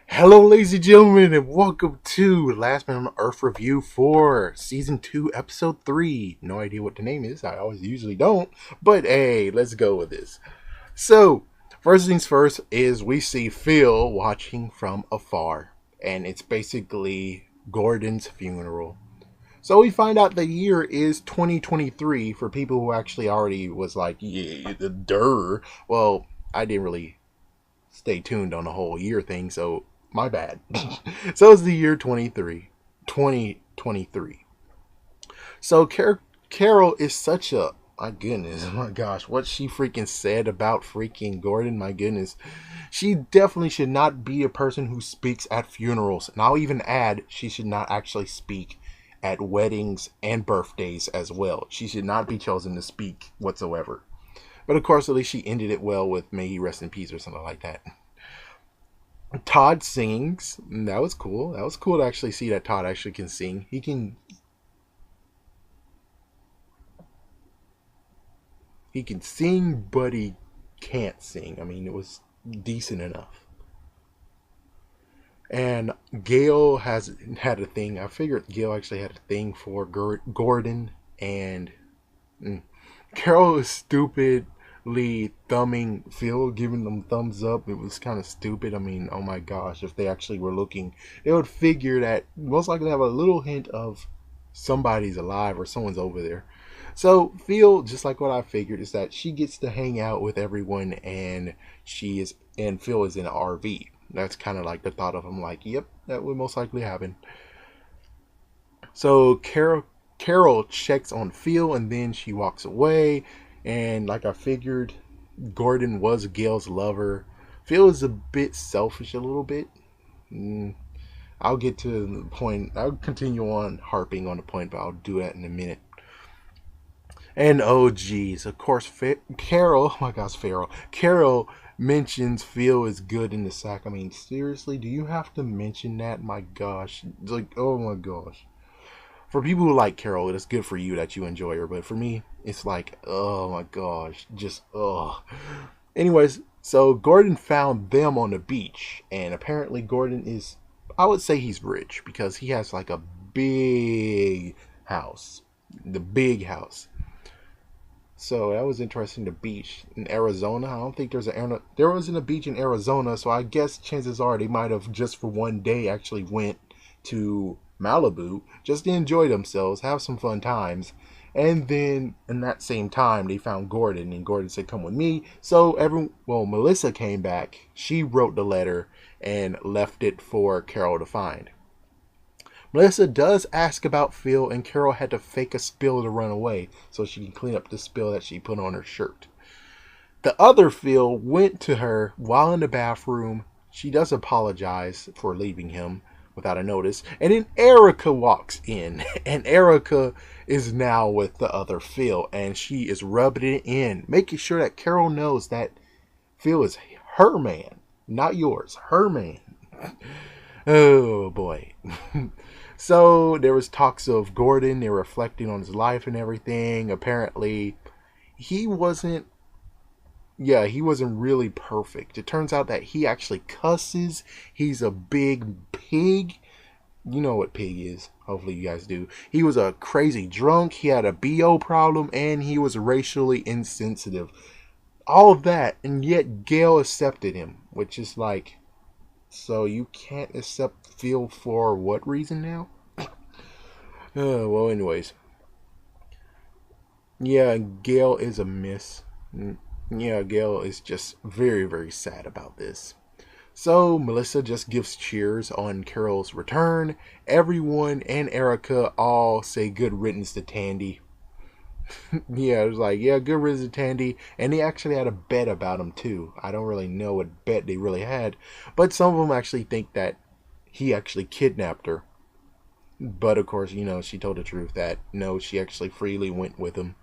Hello, ladies and gentlemen, and welcome to Last Man on Earth review for season 2, episode 3. No idea what the name is. I always usually don't, but hey, let's go with this. So, first things first is we see Phil watching from afar, and it's basically Gordon's funeral. So we find out the year is 2023 for people who actually already was like, yeah, duh. Well, I didn't really stay tuned on the whole year thing, so my bad. So it's the year 2023. So Carol is such a, my goodness, oh my gosh, what she freaking said about freaking Gordon, my goodness. She definitely should not be a person who speaks at funerals. And I'll even add, she should not actually speak at weddings and birthdays as well. She should not be chosen to speak whatsoever. But of course, at least she ended it well with "May he rest in peace" or something like that. Todd sings. That was cool. That was cool to actually see that Todd actually can sing. He can sing, but he can't sing. I mean, it was decent enough. And Gail has had a thing. I figured Gail actually had a thing for Gordon, and Carol is stupidly thumbing Phil, giving them thumbs up. It was kind of stupid. I mean, oh my gosh, if they actually were looking, they would figure that most likely have a little hint of somebody's alive or someone's over there. So Phil, just like what I figured, is that she gets to hang out with everyone, and Phil is in an RV. That's kind of like the thought of him. Like, yep, that would most likely happen. So Carol checks on Phil and then she walks away. And like I figured, Gordon was Gail's lover. Phil is a bit selfish, a little bit. Mm, I'll get to the point. I'll continue on harping on the point, but I'll do that in a minute. And oh geez, of course, Carol. Oh my gosh, Farrell. Carol mentions Phil is good in the sack. I mean, seriously, do you have to mention that? My gosh, it's like, oh my gosh. For people who like Carol, it's good for you that you enjoy her. But for me, it's like, oh my gosh, just oh. Anyways, so Gordon found them on the beach, and apparently Gordon is, I would say he's rich because he has like a big house, the big house. So that was interesting. The beach in Arizona. I don't think there wasn't a beach in Arizona, so I guess chances are they might have just for one day actually went to Malibu just to enjoy themselves, have some fun times. And then in that same time, they found Gordon, and Gordon said, "Come with me." So Melissa came back. She wrote the letter and left it for Carol to find. Melissa does ask about Phil, and Carol had to fake a spill to run away so she can clean up the spill that she put on her shirt. The other Phil went to her while in the bathroom. She does apologize for leaving him without a notice. And then Erica walks in, and Erica is now with the other Phil, and she is rubbing it in, making sure that Carol knows that Phil is her man, not yours, her man. Oh boy. So there was talks of Gordon. They're reflecting on his life and everything. Apparently, he wasn't. Yeah, he wasn't really perfect. It turns out that he actually cusses. He's a big pig. You know what pig is. Hopefully you guys do. He was a crazy drunk. He had a BO problem, and he was racially insensitive. All of that, and yet Gail accepted him, which is like, so you can't accept Phil for what reason now? Well, anyways. Yeah, Gail is a miss. Yeah, Gail is just very, very sad about this. So Melissa just gives cheers on Carol's return. Everyone and Erica all say good riddance to Tandy. Yeah, it was like, yeah, good riddance to Tandy. And they actually had a bet about him too. I don't really know what bet they really had. But some of them actually think that he actually kidnapped her. But of course, she told the truth that no, she actually freely went with him.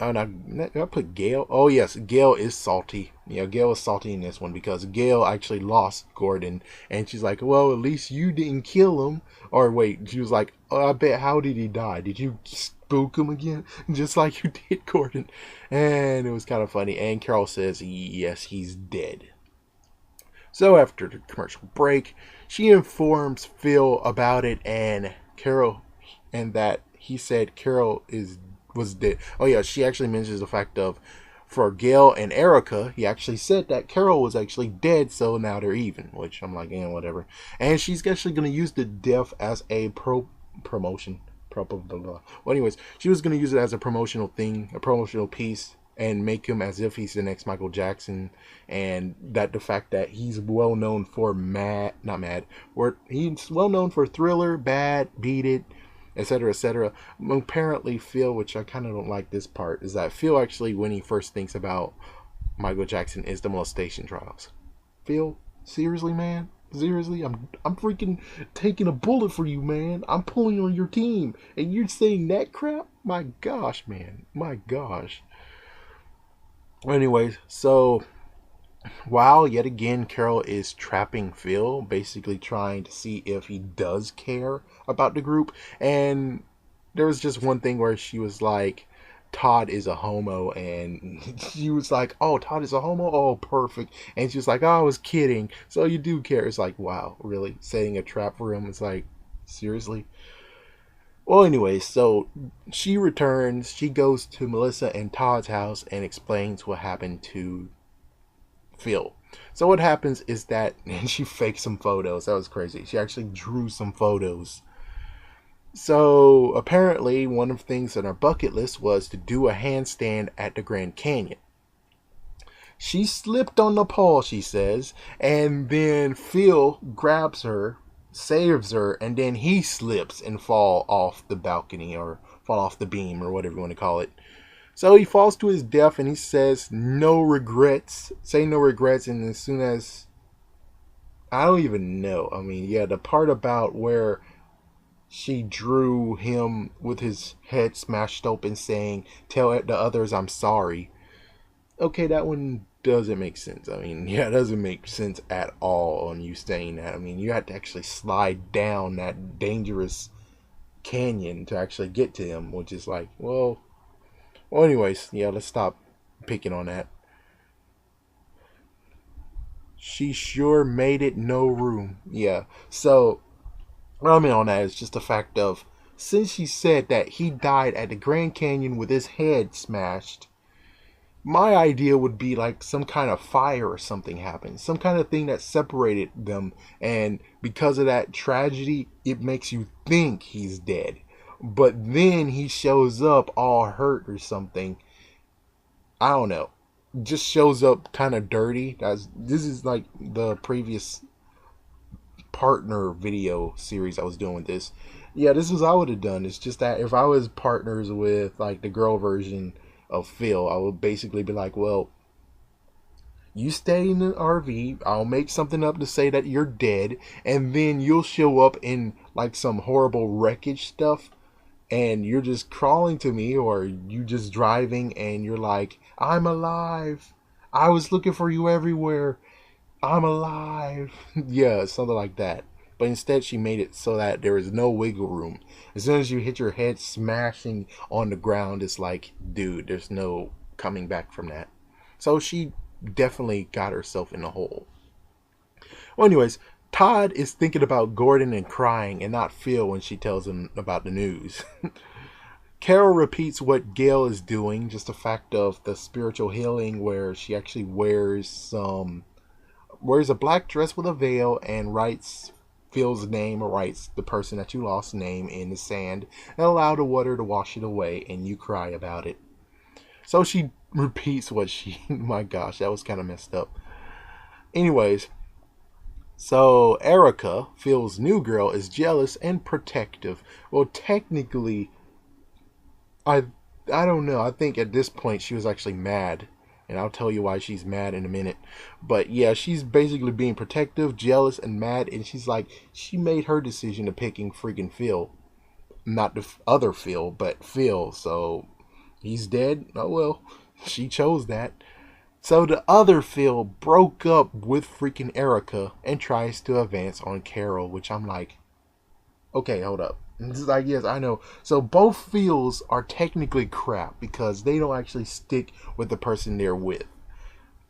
Oh, now, did I put Gail? Oh, yes, Gail is salty. Yeah, Gail is salty in this one because Gail actually lost Gordon. And she's like, well, at least you didn't kill him. Or wait, she was like, oh, I bet, how did he die? Did you spook him again? Just like you did Gordon. And it was kind of funny. And Carol says, yes, he's dead. So after the commercial break, she informs Phil about it and Carol, and that he said Carol was dead. Oh yeah, she actually mentions the fact of for Gail and Erica, he actually said that Carol was actually dead, so now they're even. Which I'm like, whatever. And she's actually gonna use the death as a promotion. Blah, blah, blah. Well, anyways, she was gonna use it as a promotional thing, a promotional piece, and make him as if he's the next Michael Jackson, and that the fact that he's well known for he's well known for Thriller, Bad, Beat It, etc., etc. Apparently, Phil, which I kind of don't like this part, is that Phil actually, when he first thinks about Michael Jackson, is the molestation trials. Phil, seriously, man. Seriously, I'm freaking taking a bullet for you, man. I'm pulling on your team, and you're saying that crap? My gosh, man. My gosh. Anyways, so while yet again Carol is trapping Phil, basically trying to see if he does care about the group, and there was just one thing where she was like, Todd is a homo, and she was like, oh, Todd is a homo? Oh, perfect. And she was like, oh, I was kidding. So you do care. It's like, wow, really? Setting a trap for him? It's like, seriously? Well, anyway, so she returns. She goes to Melissa and Todd's house and explains what happened to Phil. So what happens is that, and she faked some photos. That was crazy. She actually drew some photos. So apparently, one of the things on her bucket list was to do a handstand at the Grand Canyon. She slipped on the pole, she says, and then Phil grabs her, saves her, and then he slips and fall off the balcony or fall off the beam or whatever you want to call it. So he falls to his death and he says no regrets, say no regrets, and as soon as, I don't even know, I mean, yeah, the part about where she drew him with his head smashed open saying, tell the others I'm sorry. Okay, that one doesn't make sense. I mean, yeah, it doesn't make sense at all on you saying that. I mean, you had to actually slide down that dangerous canyon to actually get to him, which is like, well, anyways, yeah, let's stop picking on that. She sure made it no room. Yeah, so what I mean on that is just the fact of, since she said that he died at the Grand Canyon with his head smashed, my idea would be like some kind of fire or something happened. Some kind of thing that separated them. And because of that tragedy, it makes you think he's dead. But then he shows up all hurt or something. I don't know. Just shows up kind of dirty. This is like the previous partner video series I was doing with this. Yeah, this is what I would have done. It's just that if I was partners with like the girl version of Phil, I would basically be like, well, you stay in the RV, I'll make something up to say that you're dead, and then you'll show up in like some horrible wreckage stuff, and you're just crawling to me, or you just driving and you're like, I'm alive, I was looking for you everywhere, I'm alive. Yeah, something like that. But instead she made it so that there is no wiggle room. As soon as you hit your head smashing on the ground, it's like, dude, there's no coming back from that. So she definitely got herself in a hole. Well, anyways, Todd is thinking about Gordon and crying and not Phil when she tells him about the news. Carol repeats what Gail is doing, just the fact of the spiritual healing where she actually wears a black dress with a veil and writes Phil's name, or writes the person that you lost name in the sand, and allow the water to wash it away, and you cry about it. So she repeats what she, my gosh, that was kind of messed up. Anyways, so Erica, Phil's new girl, is jealous and protective. Well, technically, I don't know. I think at this point she was actually mad. And I'll tell you why she's mad in a minute. But yeah, she's basically being protective, jealous, and mad. And she's like, she made her decision of picking freaking Phil. Not the other Phil, but Phil. So he's dead. Oh well, she chose that. So the other Phil broke up with freaking Erica and tries to advance on Carol. Which I'm like, okay, hold up. This is like, yes, I know. So both Phils are technically crap because they don't actually stick with the person they're with.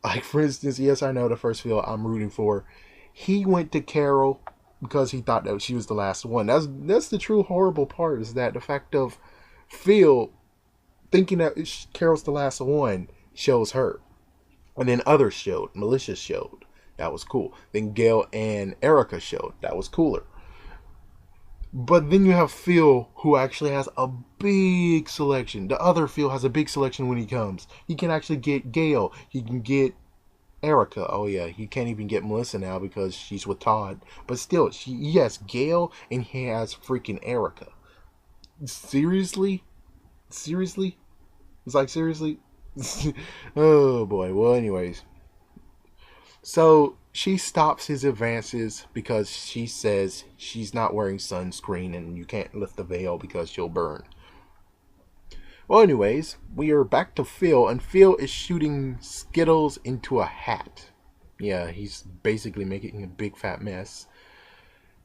Like, for instance, yes, I know the first Phil I'm rooting for. He went to Carol because he thought that she was the last one. That's the true horrible part, is that the fact of Phil thinking that Carol's the last one shows her. And then others showed. Melissa showed. That was cool. Then Gail and Erica showed. That was cooler. But then you have Phil, who actually has a big selection. The other Phil has a big selection when he comes. He can actually get Gail. He can get Erica. Oh yeah, he can't even get Melissa now because she's with Todd. But still, he has Gail and he has freaking Erica. Seriously? Seriously? It's like, seriously? Oh boy. Well, anyways. So she stops his advances because she says she's not wearing sunscreen and you can't lift the veil because she'll burn. Well, anyways, we are back to Phil, and Phil is shooting Skittles into a hat. Yeah, he's basically making a big fat mess.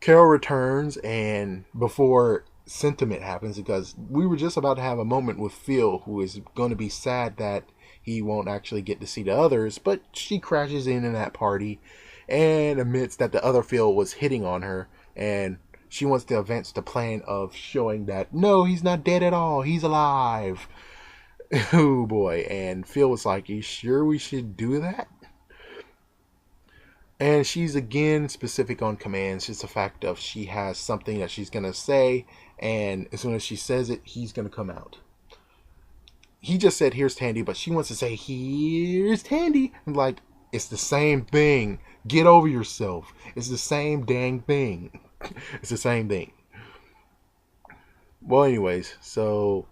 Carol returns, and before sentiment happens, because we were just about to have a moment with Phil, who is going to be sad that he won't actually get to see the others, but she crashes in that party and admits that the other Phil was hitting on her, and she wants to advance the plan of showing that, no, he's not dead at all, he's alive. Oh boy. And Phil was like, you sure we should do that? And she's again specific on commands. It's the fact of she has something that she's going to say, and as soon as she says it, he's going to come out. He just said, here's Tandy, but she wants to say, here's Tandy. I'm like, it's the same thing. Get over yourself. It's the same dang thing. It's the same thing. Well, anyways, so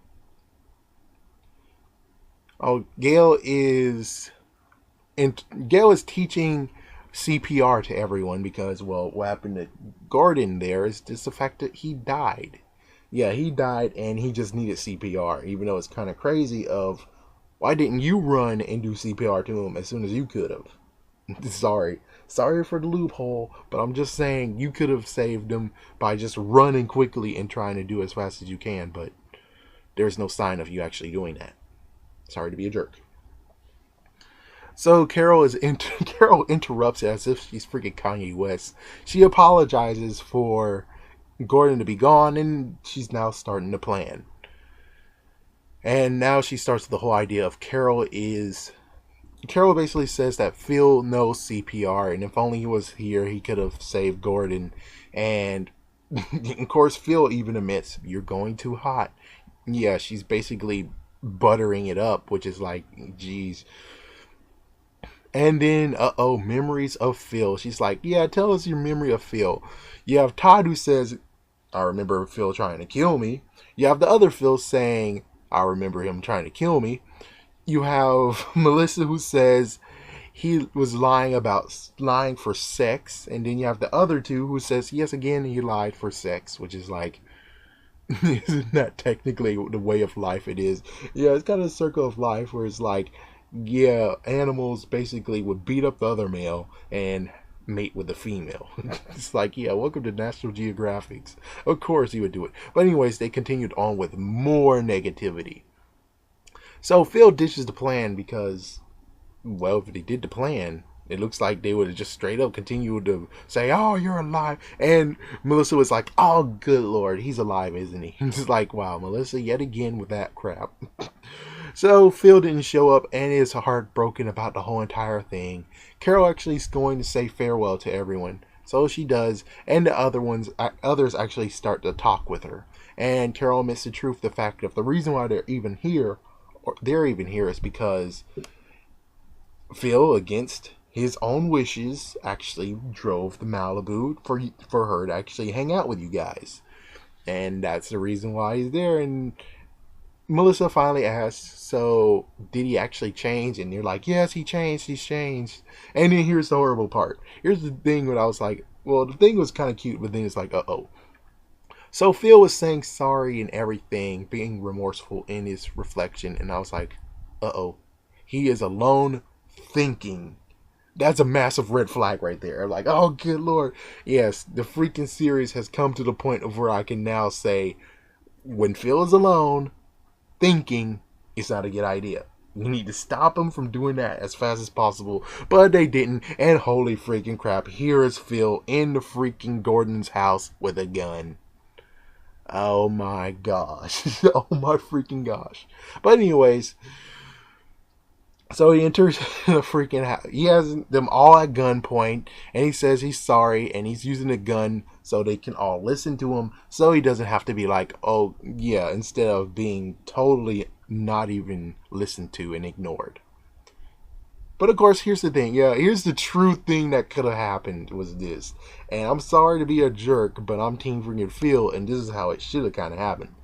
Gail is teaching CPR to everyone because, well, what happened to Gordon there is just the fact that he died. Yeah, he died and he just needed CPR, even though it's kind of crazy of, why didn't you run and do CPR to him as soon as you could have? Sorry for the loophole, but I'm just saying you could have saved him by just running quickly and trying to do as fast as you can, but there's no sign of you actually doing that. Sorry to be a jerk. So Carol interrupts as if she's freaking Kanye West. She apologizes for Gordon to be gone, and she's now starting to plan. And now she starts with the whole idea of Carol basically says that Phil knows CPR, and if only he was here, he could have saved Gordon. And of course, Phil even admits, you're going too hot. Yeah, she's basically buttering it up, which is like, geez. And then, memories of Phil. She's like, yeah, tell us your memory of Phil. You have Todd who says, I remember Phil trying to kill me. You have the other Phil saying, I remember him trying to kill me. You have Melissa who says he was lying for sex. And then you have the other two who says, yes, again, he lied for sex, which is like, isn't that technically the way of life it is? Yeah, it's kind of a circle of life where it's like, yeah, animals basically would beat up the other male and mate with the female. It's like, yeah, welcome to National Geographic. Of course he would do it. But anyways, they continued on with more negativity. So Phil ditches the plan because, well, if they did the plan, it looks like they would have just straight up continued to say, oh, you're alive. And Melissa was like, oh, good Lord, he's alive, isn't he? It's like, wow, Melissa, yet again with that crap. So Phil didn't show up and is heartbroken about the whole entire thing. Carol actually is going to say farewell to everyone. So she does, and the others actually start to talk with her. And Carol admits the truth, the fact of the reason why they're even here is because Phil, against his own wishes, actually drove to Malibu for her to actually hang out with you guys. And that's the reason why he's there. And Melissa finally asks, so did he actually change? And they're like, yes, he's changed. And then here's the horrible part. Here's the thing when I was like, well, the thing was kind of cute, but then it's like, uh-oh. So Phil was saying sorry and everything, being remorseful in his reflection, and I was like, uh-oh. He is alone thinking. That's a massive red flag right there. Like, oh, good Lord. Yes, the freaking series has come to the point of where I can now say, when Phil is alone, thinking, it's not a good idea. You need to stop him from doing that as fast as possible. But they didn't. And holy freaking crap, here is Phil in the freaking Gordon's house with a gun. Oh my gosh. Oh my freaking gosh. But anyways, so he enters the freaking house. He has them all at gunpoint, and he says he's sorry, and he's using a gun so they can all listen to him, so he doesn't have to be like, oh yeah, instead of being totally not even listened to and ignored. But of course, here's the thing. Yeah, here's the true thing that could have happened was this. And I'm sorry to be a jerk, but I'm Team freaking Phil, and this is how it should have kind of happened.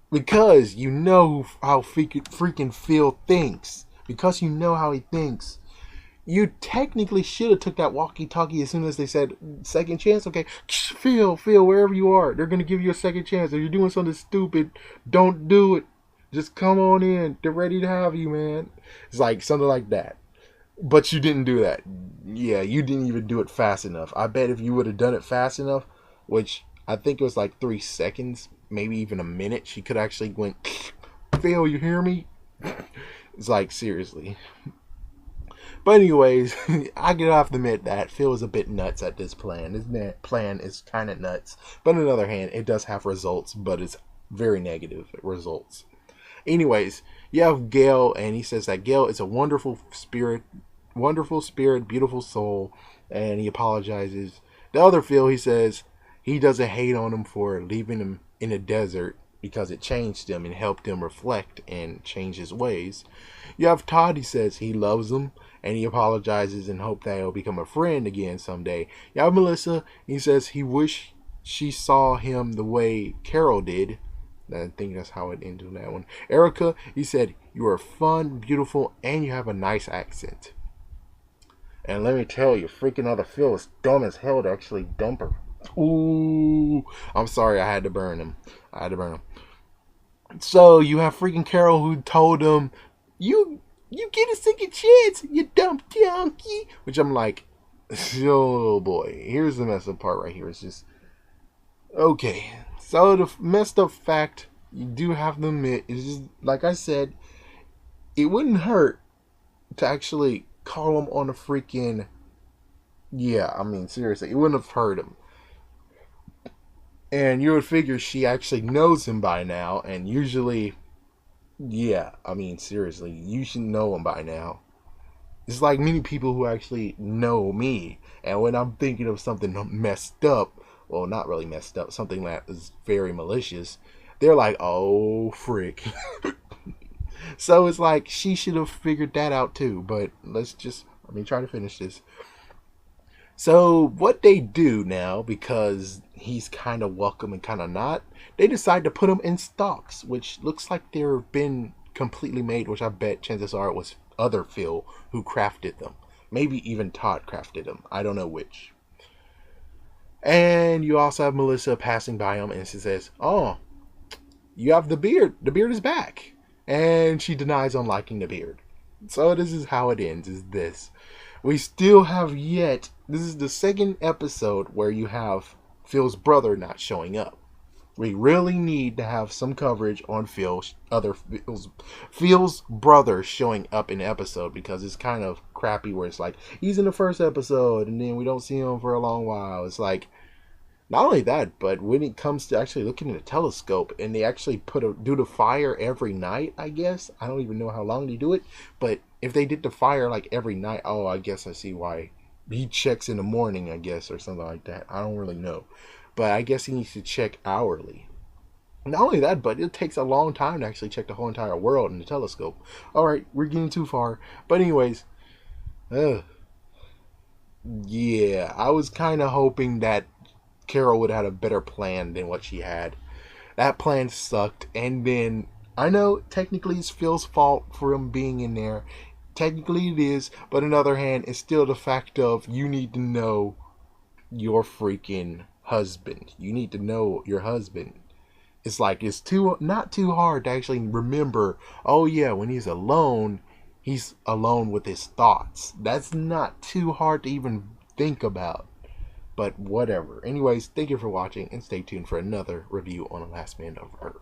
Because you know how freaking Phil thinks. Because you know how he thinks. You technically should have took that walkie-talkie as soon as they said second chance. Okay, Phil, wherever you are, they're going to give you a second chance. If you're doing something stupid, don't do it. Just come on in. They're ready to have you, man. It's like something like that. But you didn't do that. Yeah, you didn't even do it fast enough. I bet if you would have done it fast enough, which I think it was like 3 seconds, maybe even a minute, she could actually went, Phil, you hear me? It's like, seriously. But anyways, I get off to admit that Phil was a bit nuts at this plan. His plan is kind of nuts. But on the other hand, it does have results, but it's very negative results. Anyways, you have Gail, and he says that Gail is a wonderful spirit, beautiful soul, and he apologizes. The other Phil, he says he doesn't hate on him for leaving him in the desert because it changed him and helped him reflect and change his ways. You have Todd, he says he loves him, and he apologizes and hope that he'll become a friend again someday. You have Melissa, he says he wish she saw him the way Carol did. I think that's how it ended on that one. Erica, he said, you are fun, beautiful, and you have a nice accent. And let me tell you, freaking other Phil is dumb as hell to actually dump her. Ooh, I'm sorry, I had to burn him. So you have freaking Carol who told him, you get a second chance, you dumb donkey. Which I'm like, oh boy, here's the messed up part right here. It's just, okay. So the messed up fact, you do have to admit, is just, like I said, it wouldn't hurt to actually call him on a freaking, yeah, I mean, seriously, it wouldn't have hurt him. And you would figure she actually knows him by now, and usually, yeah, I mean, seriously, you should know him by now. It's like many people who actually know me, and when I'm thinking of something messed up, well, not really messed up, something that is very malicious, they're like, oh, frick. So it's like, she should have figured that out too, but let me try to finish this. So what they do now, because he's kind of welcome and kind of not, they decide to put him in stocks, which looks like they've been completely made, which I bet chances are it was other Phil who crafted them. Maybe even Todd crafted them. I don't know which. And you also have Melissa passing by him, and she says, oh, you have the beard. The beard is back. And she denies on liking the beard. So this is how it ends, is this. We still have this is the second episode where you have Phil's brother not showing up. We really need to have some coverage on Phil's brother showing up in the episode, because it's kind of crappy where it's like, he's in the first episode and then we don't see him for a long while. It's like, not only that, but when it comes to actually looking at a telescope, and they actually do the fire every night, I guess. I don't even know how long they do it, but if they did the fire like every night, oh, I guess I see why. He checks in the morning, I guess, or something like that. I don't really know. But I guess he needs to check hourly. Not only that, but it takes a long time to actually check the whole entire world in the telescope. Alright, we're getting too far. But anyways, yeah, I was kind of hoping that Carol would have had a better plan than what she had. That plan sucked. And then, I know technically it's Phil's fault for him being in there. Technically it is, but on the other hand, it's still the fact of, you need to know your freaking husband. You need to know your husband. It's like, it's not too hard to actually remember, oh yeah, when he's alone with his thoughts. That's not too hard to even think about. But whatever. Anyways, thank you for watching, and stay tuned for another review on The Last Man of Earth.